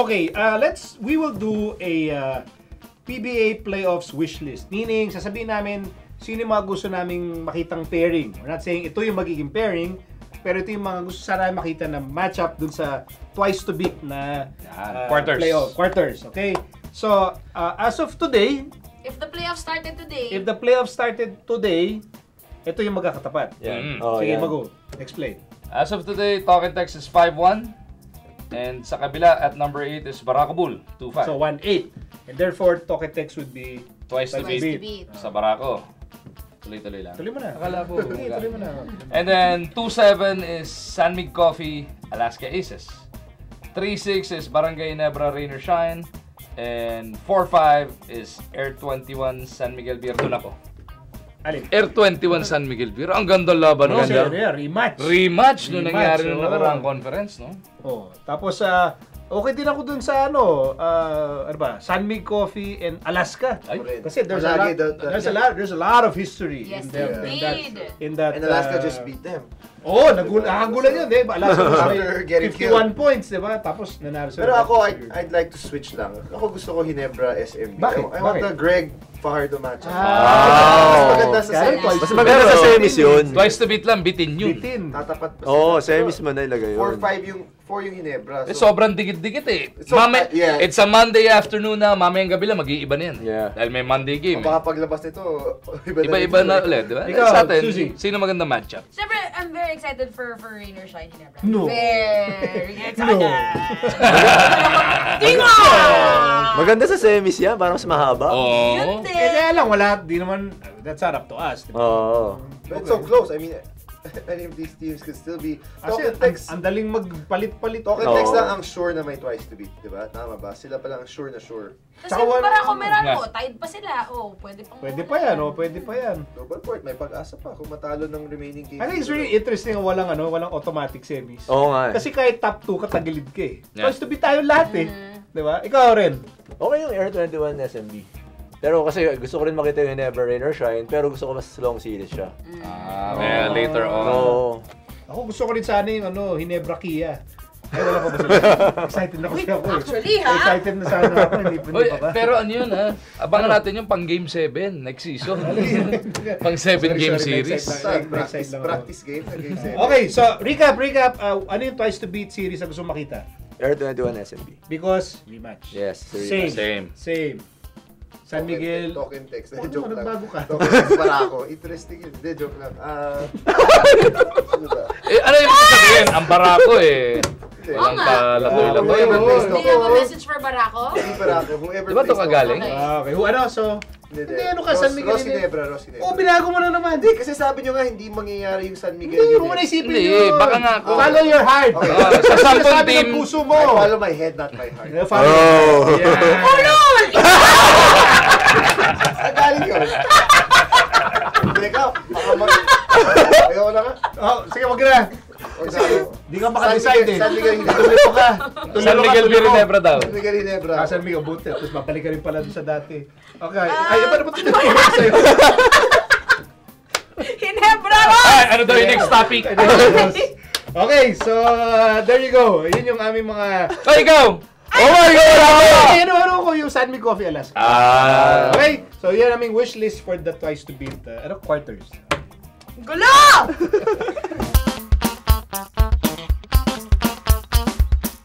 Okay, we will do a PBA playoffs wish list. Meaning, sasabihin namin sino yung mga gusto naming makitang pairing. We're not saying ito yung magiging pairing, pero ito yung mga gusto sana makita na matchup dun sa twice to beat na quarters. Okay? So, as of today, if the playoffs started today, ito yung magkakatapat. Yeah. Sige, Mago. Explain. As of today, Talk and Text is 5-1. And sa kabila, at number 8 is Barako Bull, 2-5. So, 1-8. And therefore, Toketex would be Twice to beat sa Barako. Tuloy-tuloy lang. Tuloy mo na. Akala ko. Okay, tuloy mo na. And then, 2-7 is San Mig Coffee, Alaska Aces. 3-6 is Barangay Nebra, Rain or Shine. And 4-5 is Air 21, San Miguel Beer. Doon ako. Alin? Air 21 San Miguel Beer. Ang ganda laban, no? Rematch nung nangyari nung nakaraang conference, no? Oh, tapos okay din ako dun sa ano ba? San Mig Coffee and Alaska. Kasi there's a lot of history in that and Alaska just beat them. Oh, nakagulan yun, eh. Alaska was like 51 points, di ba? Tapos nanalo sila. Pero ako, I'd like to switch lang. Ako gusto ko Ginebra SMB. Bakit? I want the Greg Fajardo match. Mas maganda sa semis. Mas maganda sa semis yun. Twice to beat lang, bitin yun. Tatapat pa Oo, semis mo na ilagay yun. 4 yung Ginebra. Sobrang dikit-dikit eh. So, it's a Monday afternoon na, mamayang gabi lang, mag-iiba na yan. Yeah. Dahil may Monday game. Baka paglabas nito, iba-iba na ulit, di ba? Ikaw, sa atin, Suzy. sino maganda matchup? Siyempre, I'm very excited for Rain or Shine Ginebra. No. Very excited. Maganda sa semis yan, parang mas mahaba. Oo. Kaya lang, di naman, that's not up to us. Diba? Oo. But it's so close. I mean, any of these teams could still be... Kasi ang daling magpalit-palit. Talk and Text lang ang sure na may twice to beat, di ba? Tama ba? Sila pa lang sure na sure. Kasi Barako Meralco, tied pa sila. Oh, pwede pa yan, pwede pa yan. Double port, may pag-asa pa kung matalo ng remaining games. I think it's really interesting na walang automatic semis. Oo nga. Kasi kahit top 2 katagilid ka eh. Twice to beat tayo lahat eh. Di ba? Ikaw rin. Okay yung Air 21 SMB. Pero kasi gusto ko rin makita yung Never Rain or Shine, pero gusto ko mas long series siya. Kaya later on. Ako gusto ko rin sana yung Ginebra Kia. Ay, wala pa ba sila? Excited na kasi ako. Actually, ha? Excited na sana ako. Hindi pa ba? Pero ano yun ha? Abangan natin yung pang Game 7 next season. Pang 7 game series. Practice game na game 7. Okay, so recap. Ano yung twice to beat series na gusto makita? Air 21 SMB. Because rematch. Yes. Same. San Miguel. Talk and Text. Ano, Joke lang. nagbago ka? Talk and Text para ako. Interesting yun. Hindi, joke lang. Ano ba? Ano yung sabihin? Ang Barako eh. Walang palaboy-laboy. Do you have a message for Barako? Hindi Barako. Whoever Diba ito kagaling? Okay, so... Hindi, ano ka, San Miguel? Ross Ginebra. Oh, binago mo na naman. Hindi, kasi sabi nyo nga, hindi mangyayari yung San Miguel. Hindi, mo na isipin Hindi, yun. baka nga. Follow your heart. Okay. Sa sampung team. Ng puso mo. I follow my head, not my heart. Follow. Yeah. Oh, no! Galing yun. Teka, ayaw na ka. Oh, sige, wag na. Di ka maka-decide eh. San Miguel Tuloy mo ka. San Miguel Ginebra daw. San Miguel Ginebra. San Miguel, buti. Tapos babalik ka rin pala doon sa dati. Okay. Ay, ano ba tinatawag sa'yo? Ginebra! Ano daw yung next topic? Okay, so there you go. Yun yung aming mga... Ikaw! Oh my God! Ano ko yung San Mig Coffee Alaska. Okay, so yan aming wish list for the twice to beat quarters. Gulo!